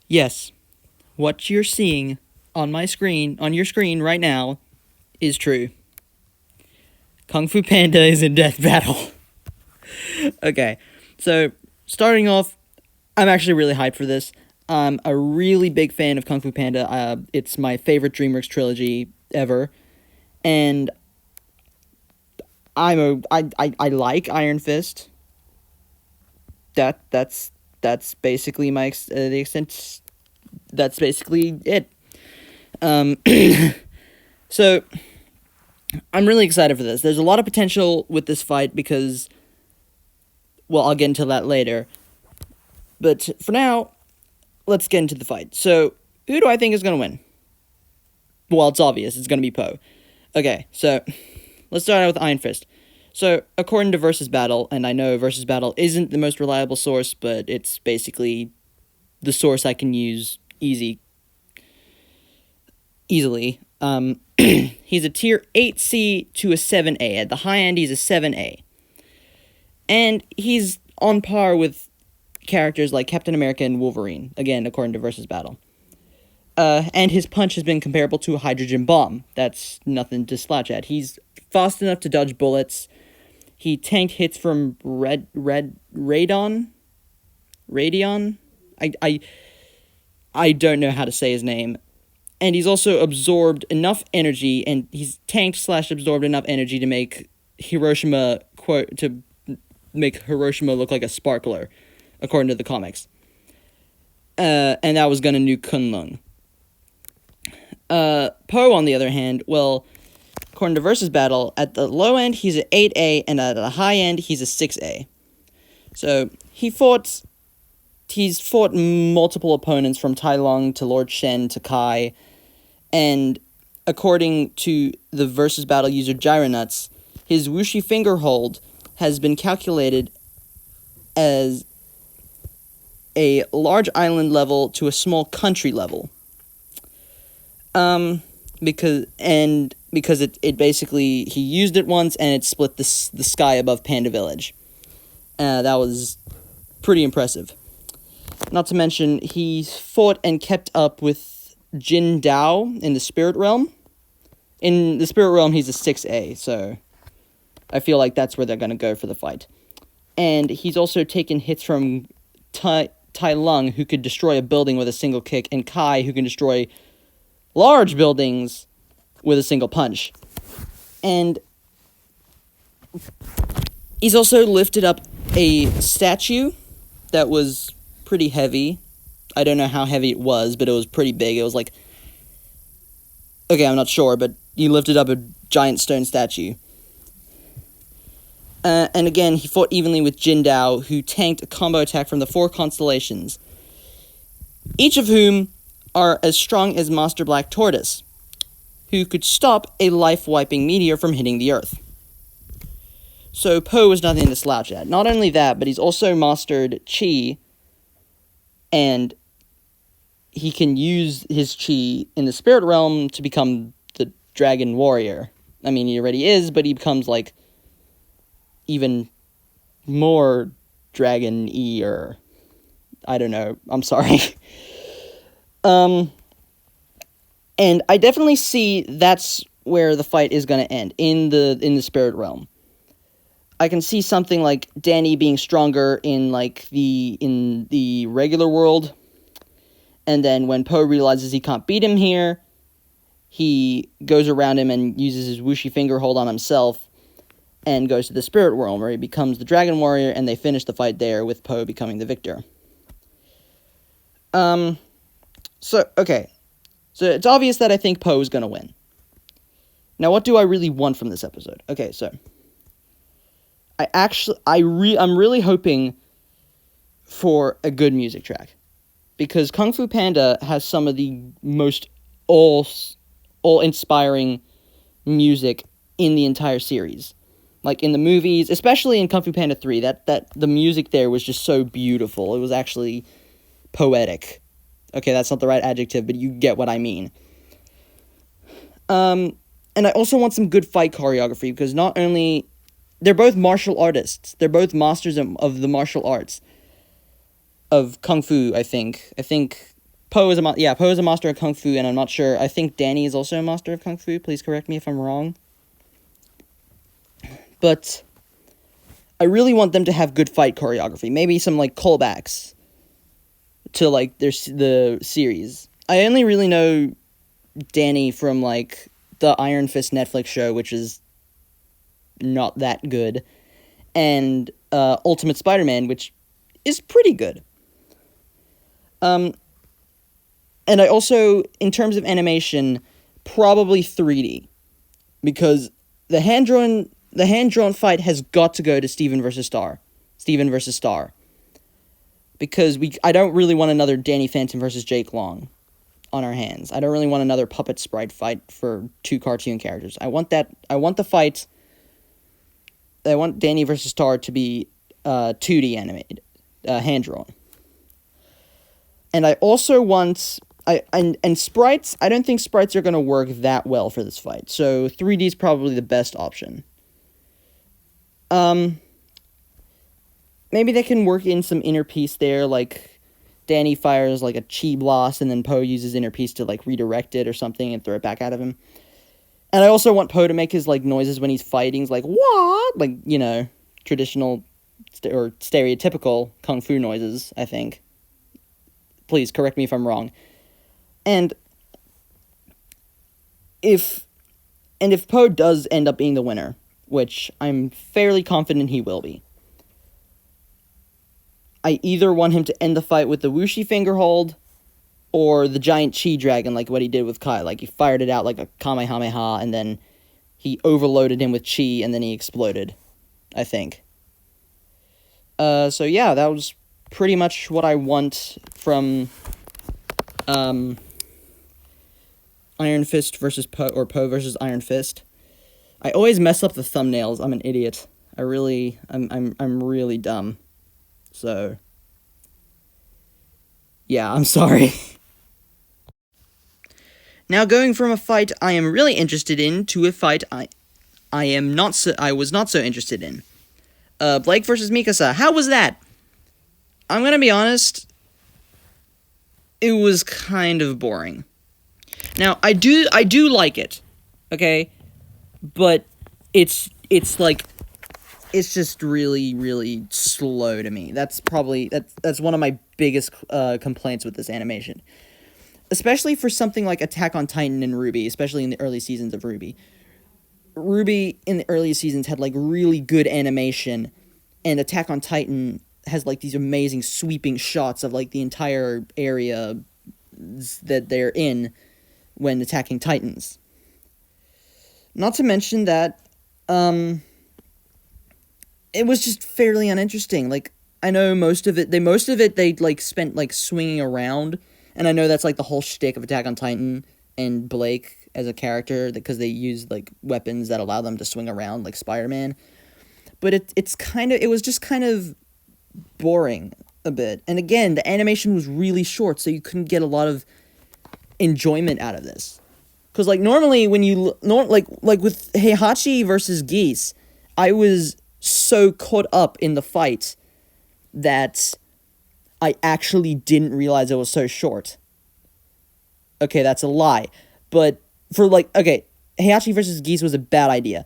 Yes, what you're seeing on your screen right now, is true. Kung Fu Panda is in death battle. Okay, so starting off, I'm actually really hyped for this. I'm a really big fan of Kung Fu Panda. It's my favorite DreamWorks trilogy ever, and I like Iron Fist. That's basically the extent. That's basically it. Um, so I'm really excited for this. There's a lot of potential with this fight because, well, I'll get into that later. But for now, let's get into the fight. So, who do I think is going to win? Well, it's obvious. It's going to be Poe. Okay, so let's start out with Iron Fist. So, according to Versus Battle, and I know Versus Battle isn't the most reliable source, but it's basically the source I can use easily. He's a tier 8C to a 7A. At the high end, he's a 7A. And he's on par with characters like Captain America and Wolverine, again, according to Versus Battle. And his punch has been comparable to a hydrogen bomb. That's nothing to slouch at. He's fast enough to dodge bullets. He tanked hits from Radon? I don't know how to say his name. And he's also absorbed enough energy, and he's tanked/absorbed enough energy to make Hiroshima look like a sparkler, according to the comics. And that was gonna nuke Kunlun. Poe, on the other hand, well, according to Versus Battle, at the low end, he's an 8A, and at the high end, he's a 6A. So, he's fought multiple opponents from Tai Lung to Lord Shen to Kai, and according to the Versus Battle user Gyronuts, his Wuxi finger hold has been calculated as a large island level to a small country level. Because it basically, he used it once and it split the sky above Panda Village. That was pretty impressive. Not to mention, he fought and kept up with Jin Dao in the Spirit Realm. In the Spirit Realm, he's a 6A, so I feel like that's where they're going to go for the fight. And he's also taken hits from Tai Lung, who could destroy a building with a single kick, and Kai, who can destroy large buildings with a single punch. And he's also lifted up a statue that was pretty heavy. I don't know how heavy it was, but it was pretty big. It was like, okay, I'm not sure, but he lifted up a giant stone statue. And again, he fought evenly with Jin Dao, who tanked a combo attack from the 4 constellations, each of whom are as strong as Master Black Tortoise, who could stop a life-wiping meteor from hitting the Earth. So Poe was nothing to slouch at. Not only that, but he's also mastered Chi, and he can use his Chi in the Spirit Realm to become the Dragon Warrior. I mean, he already is, but he becomes, like, even more dragon-y, I don't know. I'm sorry. And I definitely see that's where the fight is going to end, in the Spirit Realm. I can see something like Danny being stronger in the regular world, and then when Poe realizes he can't beat him here, he goes around him and uses his Wuxi finger hold on himself, and goes to the Spirit Realm, where he becomes the Dragon Warrior, and they finish the fight there, with Poe becoming the victor. So it's obvious that I think Poe is going to win. Now, what do I really want from this episode? Okay, so I'm really hoping for a good music track, because Kung Fu Panda has some of the most all-inspiring music in the entire series. Like, in the movies, especially in Kung Fu Panda 3, that the music there was just so beautiful. It was actually poetic. Okay, that's not the right adjective, but you get what I mean. And I also want some good fight choreography, because not only... They're both martial artists. They're both masters of the martial arts. Of Kung Fu, I think. I think Poe is Poe is a master of Kung Fu, and I'm not sure. I think Danny is also a master of Kung Fu. Please correct me if I'm wrong. But I really want them to have good fight choreography. Maybe some, like, callbacks to, like, the series. I only really know Danny from, like, the Iron Fist Netflix show, which is not that good, and Ultimate Spider-Man, which is pretty good. And I also, in terms of animation, probably 3D, because the hand-drawn fight has got to go to Steven versus Star, because I don't really want another Danny Phantom versus Jake Long on our hands. I don't really want another puppet sprite fight for two cartoon characters. I want Danny versus Star to be 2D animated, hand-drawn. And I also want... And sprites, I don't think sprites are going to work that well for this fight. So 3D is probably the best option. Maybe they can work in some inner piece there, like Danny fires like a chi blast, and then Poe uses inner piece to like redirect it or something and throw it back out of him. And I also want Poe to make his like noises when he's fighting, like what, like, you know, traditional or stereotypical kung fu noises. I think. Please correct me if I'm wrong. And if Poe does end up being the winner, which I'm fairly confident he will be, I either want him to end the fight with the Wuxi finger hold, or the giant chi dragon, like what he did with Kai. Like, he fired it out like a Kamehameha, and then he overloaded him with chi, and then he exploded, I think. So yeah, that was pretty much what I want from, Iron Fist versus Poe, or Poe versus Iron Fist. I always mess up the thumbnails. I'm an idiot. I'm really dumb. So, yeah, I'm sorry. Now, going from a fight I am really interested in to a fight I was not so interested in. Blake versus Mikasa. How was that? I'm gonna be honest. It was kind of boring. Now, I do like it, okay? But it's just really, really slow to me. That's one of my biggest complaints with this animation. Especially for something like Attack on Titan and RWBY, especially in the early seasons of RWBY. RWBY in the early seasons had like really good animation, and Attack on Titan has like these amazing sweeping shots of like the entire area that they're in when attacking Titans. Not to mention that, it was just fairly uninteresting. Like, I know most of it they like spent like swinging around, and I know that's like the whole shtick of Attack on Titan and Blake as a character, because they use like weapons that allow them to swing around like Spider-Man. But it was just kind of boring a bit. And again, the animation was really short, so you couldn't get a lot of enjoyment out of this. Because like normally when you like with Heihachi versus Geese, I was so caught up in the fight that I actually didn't realize it was so short. Okay, that's a lie. But for like, okay, Heihachi versus Geese was a bad idea.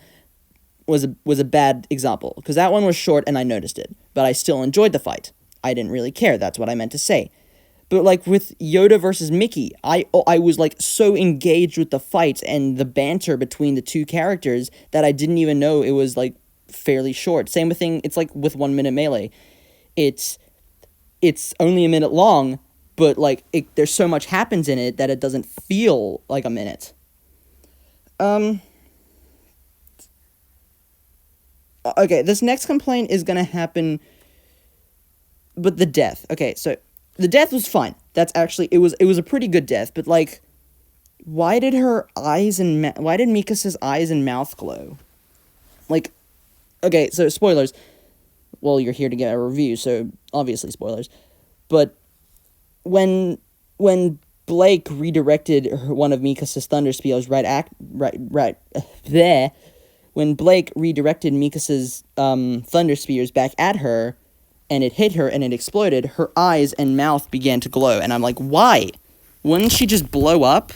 Was a bad example, because that one was short and I noticed it, but I still enjoyed the fight. I didn't really care. That's what I meant to say. But like with Yoda versus Mickey, I was like so engaged with the fight and the banter between the two characters that I didn't even know it was like fairly short. Same with thing. It's like with 1 Minute Melee. It's only a minute long, but like there's so much happens in it that it doesn't feel like a minute. Okay, this next complaint is gonna happen, but the death. Okay, so the death was fine. That's actually, it was a pretty good death, but like, why did Mikasa's eyes and mouth glow? Like, okay, so spoilers. Well, you're here to get a review, so obviously spoilers. But when Blake redirected one of Mikasa's thunder spears when Blake redirected Mikasa's thunder spears back at her, and it hit her and it exploded, her eyes and mouth began to glow, and I'm like, why? wouldn't she just blow up?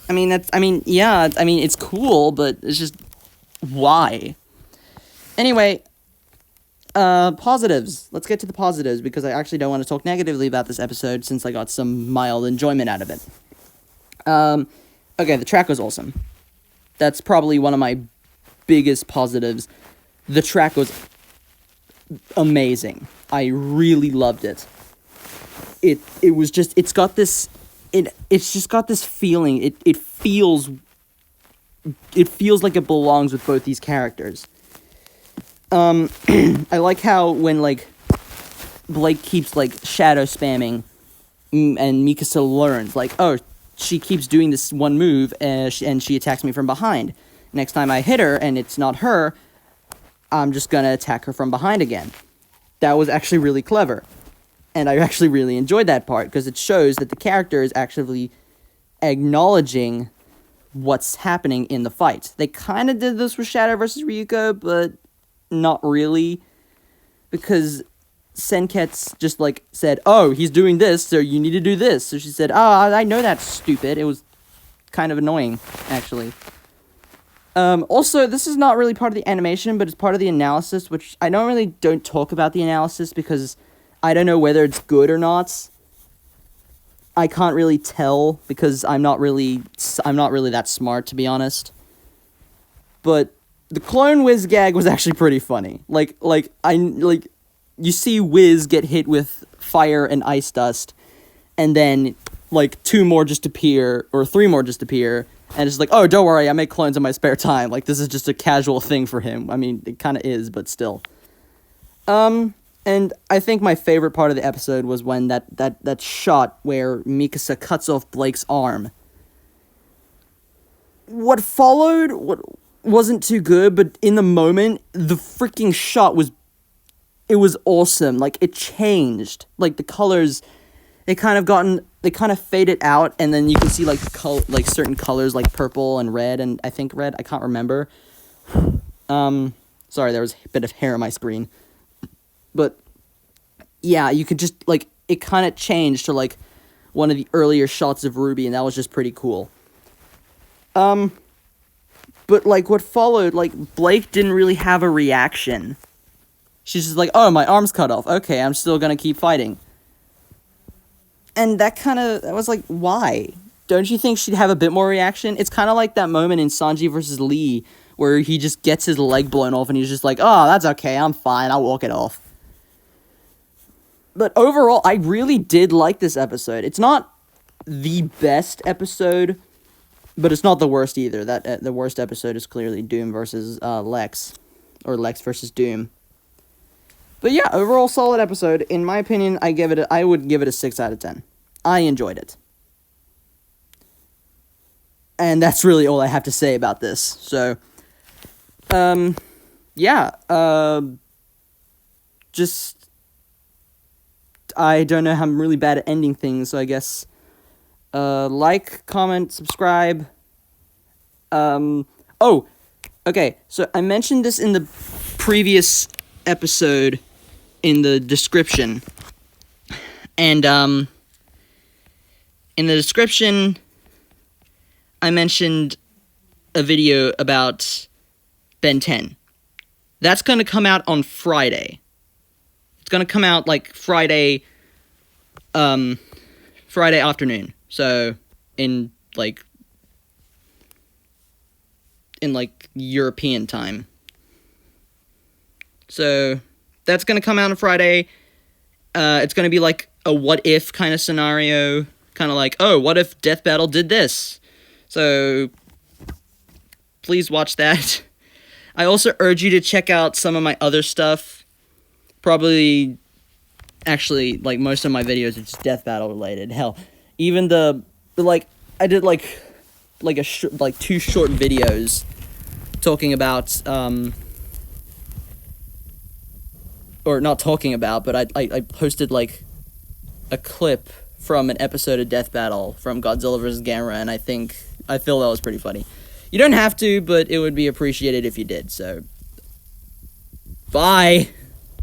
It's cool, but it's just, why? Anyway, positives. Let's get to the positives, because I actually don't want to talk negatively about this episode, since I got some mild enjoyment out of it. Okay, the track was awesome. That's probably one of my biggest positives. The track was amazing. I really loved it. It was just, it's just got this feeling. It feels like it belongs with both these characters. I like how when, like, Blake keeps, like, shadow spamming, and Mikasa learns, like, oh, she keeps doing this one move, and she attacks me from behind. Next time I hit her, and it's not her, I'm just gonna attack her from behind again. That was actually really clever. And I actually really enjoyed that part, because it shows that the character is actually acknowledging what's happening in the fight. They kind of did this with Shadow versus Ryuko, but not really, because Senketsu just, like, said, oh, he's doing this, so you need to do this. So she said, oh, I know that's stupid. It was kind of annoying, actually. Also, this is not really part of the animation, but it's part of the analysis, which I don't talk about the analysis, because I don't know whether it's good or not. I can't really tell, because I'm not really that smart, to be honest. But the clone Wiz gag was actually pretty funny. You see Wiz get hit with fire and ice dust, and then, like, 2 more just appear, or 3 more just appear, and it's like, oh, don't worry, I make clones in my spare time. Like, this is just a casual thing for him. I mean, it kind of is, but still. And I think my favorite part of the episode was when that shot where Mikasa cuts off Blake's arm. What followed wasn't too good, but in the moment, the freaking shot was awesome. Like, it changed. Like, the colors, they kind of faded out, and then you can see, like, certain colors, like purple and red, and I think red, I can't remember. Sorry, there was a bit of hair on my screen. But, yeah, you could just, like, it kind of changed to, like, one of the earlier shots of Ruby, and that was just pretty cool. But, like, what followed, like, Blake didn't really have a reaction. She's just like, oh, my arm's cut off. Okay, I'm still gonna keep fighting. And that was like, why? Don't you think she'd have a bit more reaction? It's kind of like that moment in Sanji versus Lee, where he just gets his leg blown off, and he's just like, oh, that's okay, I'm fine, I'll walk it off. But overall, I really did like this episode. It's not the best episode, but it's not the worst either. The worst episode is clearly Doom versus Lex, or Lex versus Doom. But yeah, overall solid episode. In my opinion, I would give it a 6 out of 10. I enjoyed it. And that's really all I have to say about this. So, yeah, I don't know, I'm really bad at ending things, so I guess, like, comment, subscribe. Oh, okay, so I mentioned this in the previous episode in the description, and, in the description, I mentioned a video about Ben 10. That's gonna come out on Friday. It's gonna come out, like, Friday afternoon. So, in European time. So, that's gonna come out on Friday. It's gonna be, like, a what-if kind of scenario. Kind of like, oh, what if Death Battle did this? So, please watch that. I also urge you to check out some of my other stuff. Probably, actually, like, most of my videos are just Death Battle related. Hell, even I did, two short videos talking about, or not talking about, but I posted, like, a clip from an episode of Death Battle from Godzilla vs. Gamera, and I feel that was pretty funny. You don't have to, but it would be appreciated if you did, so, bye!